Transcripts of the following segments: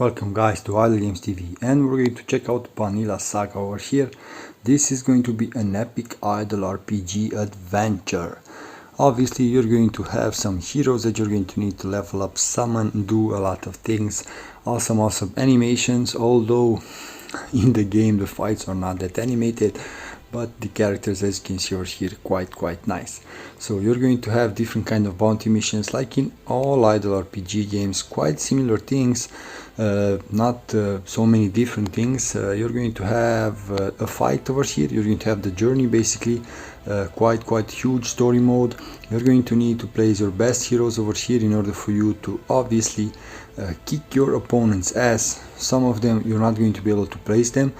Welcome guys to Idle Games TV, and we're going to check out Panilla Saga over here. This is going to be an epic idle RPG adventure. Obviously you're going to have some heroes that you're going to need to level up, summon, do a lot of things. Awesome animations, although in the game the fights are not that animated, but the characters, as you can see over here, quite nice. So you're going to have different kind of bounty missions like in all idle RPG games, quite similar things, not so many different things. You're going to have a fight over here, you're going to have the journey basically, quite huge story mode. You're going to need to place your best heroes over here in order for you to obviously kick your opponent's ass. Some of them you're not going to be able to place them.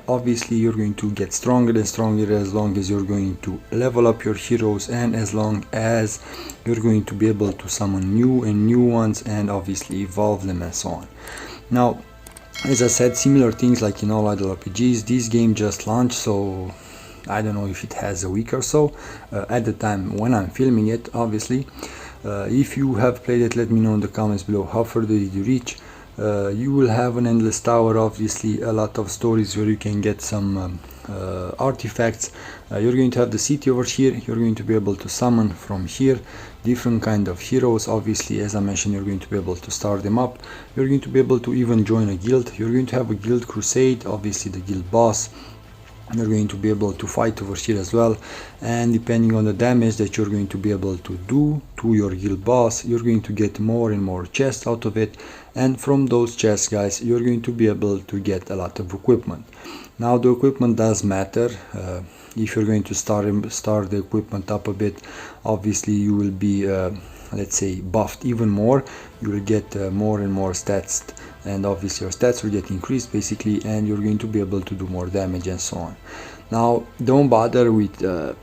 Obviously you're going to get stronger and stronger as long as you're going to level up your heroes, and as long as you're going to be able to summon new ones and obviously evolve them and so on. Now, as I said, similar things like in all idle RPGs. This game just launched, so I don't know if it has a week or so at the time when I'm filming it, obviously. If you have played it, let me know in the comments below how far did you reach. You will have an endless tower, obviously a lot of stories where you can get some artifacts. You're going to have the city over here, you're going to be able to summon from here different kind of heroes. Obviously, as I mentioned, you're going to be able to start them up. You're going to be able to even join a guild. You're going to have a guild crusade, obviously the guild boss. You're going to be able to fight over here as well, and depending on the damage that you're going to be able to do to your guild boss, you're going to get more and more chests out of it, and from those chests, guys, you're going to be able to get a lot of equipment. Now the equipment does matter. If you're going to start the equipment up a bit, obviously you will be let's say buffed even more. You will get more and more stats, and obviously your stats will get increased basically, and you're going to be able to do more damage and so on. Now don't bother with a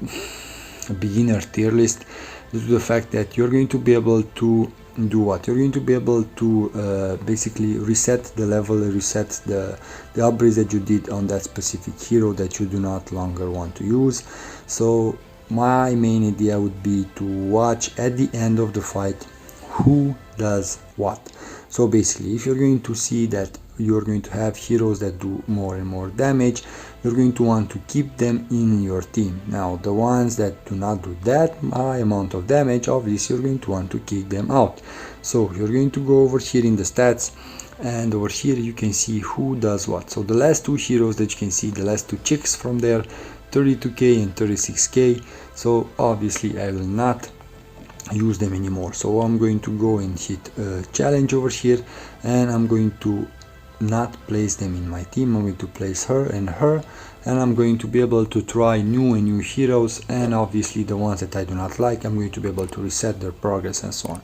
beginner tier list, due to the fact that you're going to be able to do what? You're going to be able to basically reset the level, reset the upgrades that you did on that specific hero that you do not longer want to use. So my main idea would be to watch at the end of the fight who does what. So basically, if you're going to see that you're going to have heroes that do more and more damage, you're going to want to keep them in your team. Now the ones that do not do that high amount of damage, obviously you're going to want to kick them out. So you're going to go over here in the stats, and over here you can see who does what. So the last two heroes that you can see, the last two chicks from there, 32k and 36k. So obviously I will not use them anymore. So I'm going to go and hit challenge over here, and I'm going to not place them in my team. I'm going to place her, and I'm going to be able to try new heroes, and obviously the ones that I do not like, I'm going to be able to reset their progress and so on.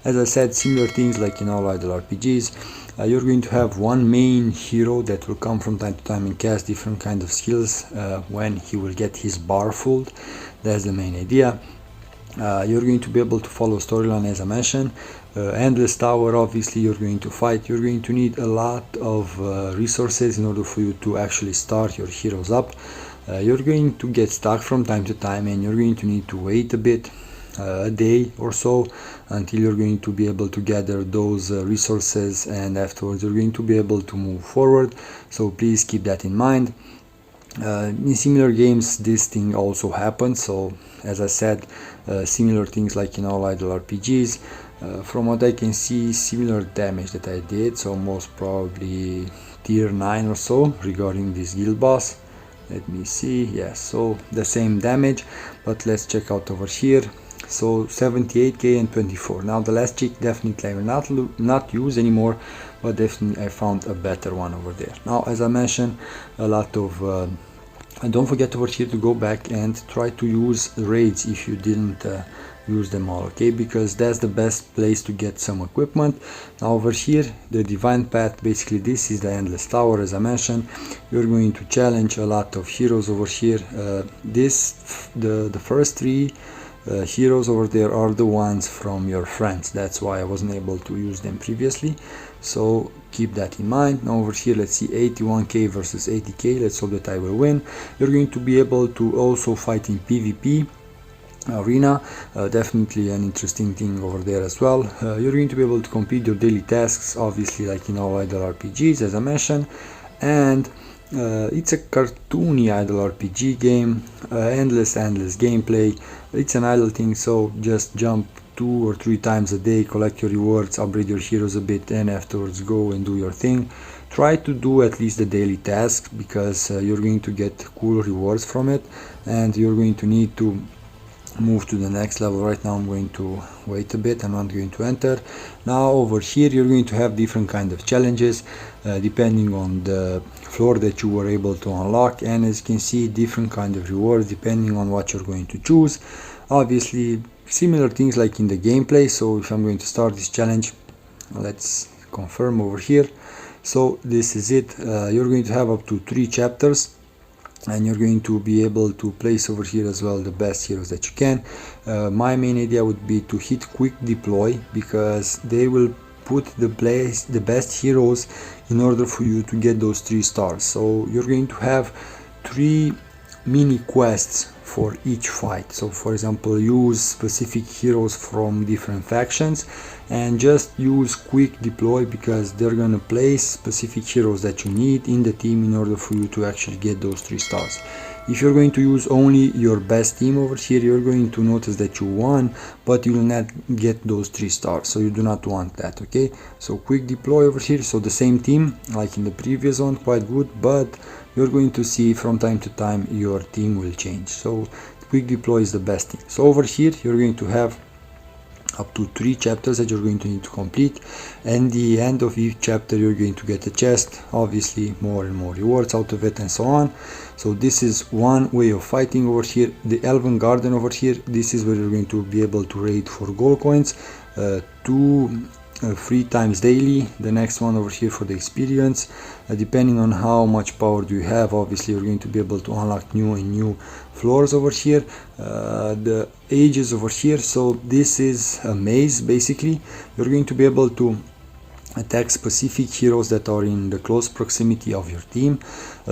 As I said, similar things like in all idle RPGs. You're going to have one main hero that will come from time to time and cast different kind of skills when he will get his bar full. That's the main idea. You're going to be able to follow storyline, as I mentioned. Endless tower, obviously you're going to fight. You're going to need a lot of resources in order for you to actually start your heroes up. You're going to get stuck from time to time, and you're going to need to wait a bit, a day or so, until you're going to be able to gather those resources, and afterwards you're going to be able to move forward. So please keep that in mind. In similar games this thing also happens. So as I said, similar things like in all idle RPGs. From what I can see, similar damage that I did, so most probably tier 9 or so regarding this guild boss. Let me see, yes, so the same damage, but let's check out over here. So 78k and 24. Now the last chick definitely I will not use anymore, but definitely I found a better one over there. Now, as I mentioned, a lot of and don't forget over here to go back and try to use raids if you didn't use them all, okay, because that's the best place to get some equipment. Now over here, the divine path, basically this is the endless tower. As I mentioned, you're going to challenge a lot of heroes over here. The first three heroes over there are the ones from your friends. That's why I wasn't able to use them previously, so keep that in mind. Now over here, let's see, 81k versus 80k. Let's hope that I will win. You're going to be able to also fight in PvP. arena. Definitely an interesting thing over there as well. You're going to be able to complete your daily tasks, obviously, like in all idle RPGs, as I mentioned. And it's a cartoony idle RPG game, endless gameplay. It's an idle thing, so just jump 2 or 3 times a day, collect your rewards, upgrade your heroes a bit, and afterwards go and do your thing. Try to do at least the daily tasks, because you're going to get cool rewards from it, and you're going to need to move to the next level. Right now I'm going to wait a bit, I'm not going to enter. Now over here you're going to have different kind of challenges depending on the floor that you were able to unlock, and as you can see, different kind of rewards depending on what you're going to choose. Obviously similar things like in the gameplay. So if I'm going to start this challenge, let's confirm over here. So this is it. You're going to have up to 3 chapters, and you're going to be able to place over here as well the best heroes that you can. My main idea would be to hit quick deploy, because they will put the best heroes in order for you to get those 3 stars. So you're going to have 3 mini quests for each fight. So for example, use specific heroes from different factions and just use quick deploy, because they're gonna place specific heroes that you need in the team in order for you to actually get those 3 stars. If you're going to use only your best team over here, you're going to notice that you won, but you will not get those 3 stars, so you do not want that. Okay, so quick deploy over here, so the same team like in the previous one, quite good, but you're going to see from time to time your team will change. So quick deploy is the best thing. So over here you're going to have up to 3 chapters that you're going to need to complete, and the end of each chapter you're going to get a chest, obviously more and more rewards out of it, and so on. So this is one way of fighting over here. The Elven Garden over here, this is where you're going to be able to raid for gold coins, 3 times daily. The next one over here for the experience, depending on how much power do you have, obviously you're going to be able to unlock new floors over here. The ages over here, so this is a maze. Basically you're going to be able to attack specific heroes that are in the close proximity of your team.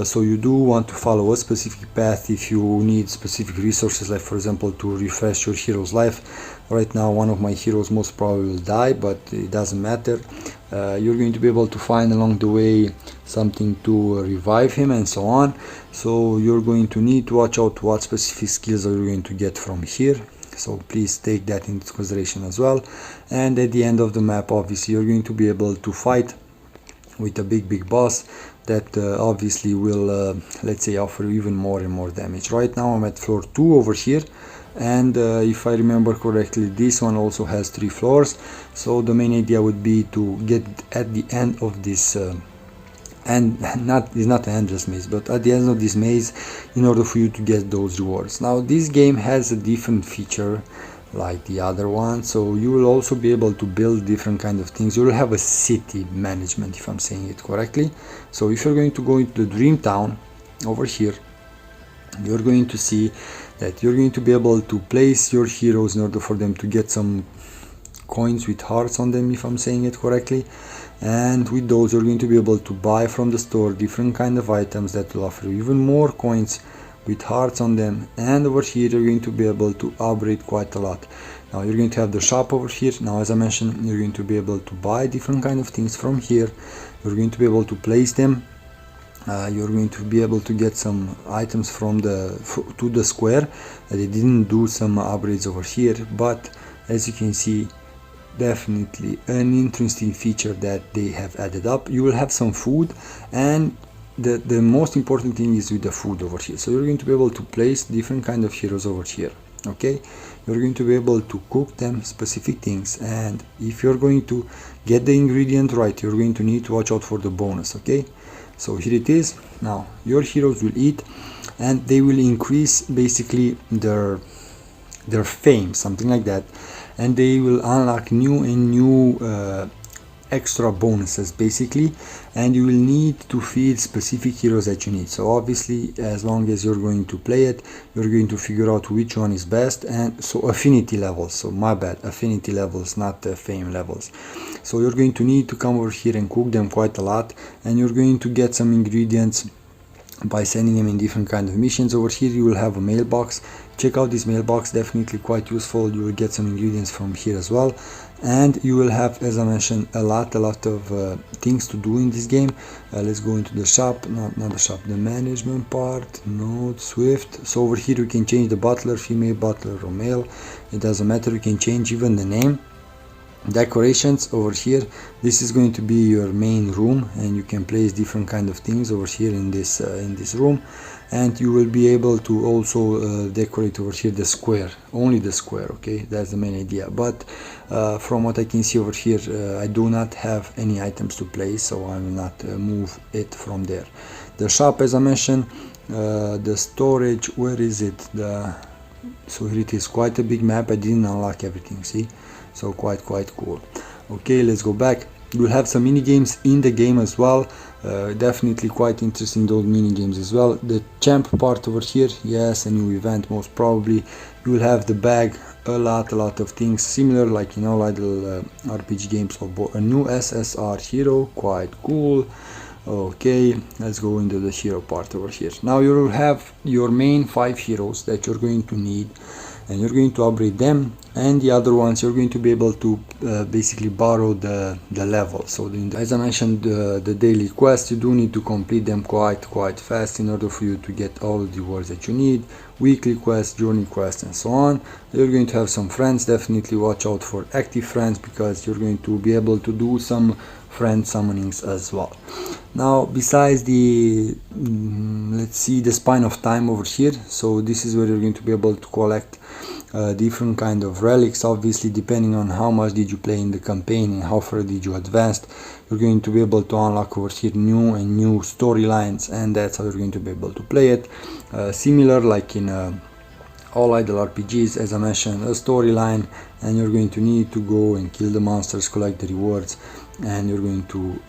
So you do want to follow a specific path if you need specific resources, like for example to refresh your hero's life. Right now one of my heroes most probably will die, but it doesn't matter. You're going to be able to find along the way something to revive him and so on. So you're going to need to watch out what specific skills are you going to get from here. So please take that into consideration as well. And at the end of the map, obviously you're going to be able to fight with a big boss that obviously will let's say offer you even more and more damage. Right now I'm at floor 2 over here, and if I remember correctly, this one also has 3 floors. So the main idea would be to get at the end of this and it's not an endless maze, but at the end of this maze, in order for you to get those rewards. Now this game has a different feature like the other one, so you will also be able to build different kind of things. You will have a city management, if I'm saying it correctly. So if you're going to go into the dream town over here, you're going to see that you're going to be able to place your heroes in order for them to get some coins with hearts on them, if I'm saying it correctly. And with those you're going to be able to buy from the store different kind of items that will offer you even more coins with hearts on them. And over here you're going to be able to upgrade quite a lot. Now you're going to have the shop over here. Now as I mentioned, you're going to be able to buy different kind of things from here. You're going to be able to place them. You're going to be able to get some items from to the square. They didn't do some upgrades over here, but as you can see, definitely an interesting feature that they have added up. You will have some food, and the most important thing is with the food over here. So you're going to be able to place different kind of heroes over here. Okay, you're going to be able to cook them specific things, and if you're going to get the ingredient right, you're going to need to watch out for the bonus. Okay, so here it is. Now your heroes will eat, and they will increase basically their fame, something like that, and they will unlock new extra bonuses basically, and you will need to feed specific heroes that you need. So obviously, as long as you're going to play it, you're going to figure out which one is best. And so affinity levels, so my bad, affinity levels, not fame levels. So you're going to need to come over here and cook them quite a lot, and you're going to get some ingredients by sending them in different kind of missions. Over here you will have a mailbox. Check out this mailbox, definitely quite useful. You will get some ingredients from here as well, and you will have, as I mentioned, a lot of things to do in this game. Let's go into the shop, not the shop, the management part, node, Swift. So over here you can change the butler, female butler or male, it doesn't matter. You can change even the name. Decorations over here, this is going to be your main room, and you can place different kind of things over here in this room, and you will be able to also decorate over here the square, only the square. Okay, that's the main idea. But from what I can see over here, I do not have any items to place, so I will not move it from there. The shop, as I mentioned, the storage, where is it? So here it is, quite a big map. I didn't unlock everything, see, so quite cool. Okay, let's go back. You'll have some mini games in the game as well. Definitely quite interesting, those mini games as well. The champ part over here, yes, a new event most probably. You will have the bag, a lot of things similar like in all idle RPG games. A new SSR hero, quite cool. Okay, let's go into the hero part over here. Now you will have your main 5 heroes that you're going to need, and you're going to upgrade them, and the other ones you're going to be able to basically borrow the level. So as I mentioned, the daily quests, you do need to complete them quite fast in order for you to get all the rewards that you need. Weekly quests, journey quests, and so on. You're going to have some friends. Definitely watch out for active friends, because you're going to be able to do some friend summonings as well. Now, besides the let's see, the spine of time over here, so this is where you're going to be able to collect different kind of relics. Obviously, depending on how much did you play in the campaign and how far did you advance, you're going to be able to unlock over here new storylines, and that's how you're going to be able to play it. Similar like in all idle RPGs, as I mentioned, a storyline, and you're going to need to go and kill the monsters, collect the rewards, and you're going to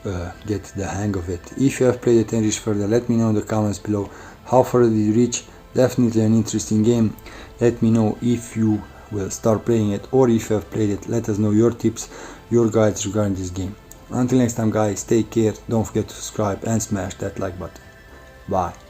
get the hang of it. If you have played it and reached further, let me know in the comments below how far did you reach. Definitely an interesting game. Let me know if you will start playing it, or if you have played it. Let us know your tips, your guides regarding this game. Until next time guys, take care, don't forget to subscribe and smash that like button. Bye.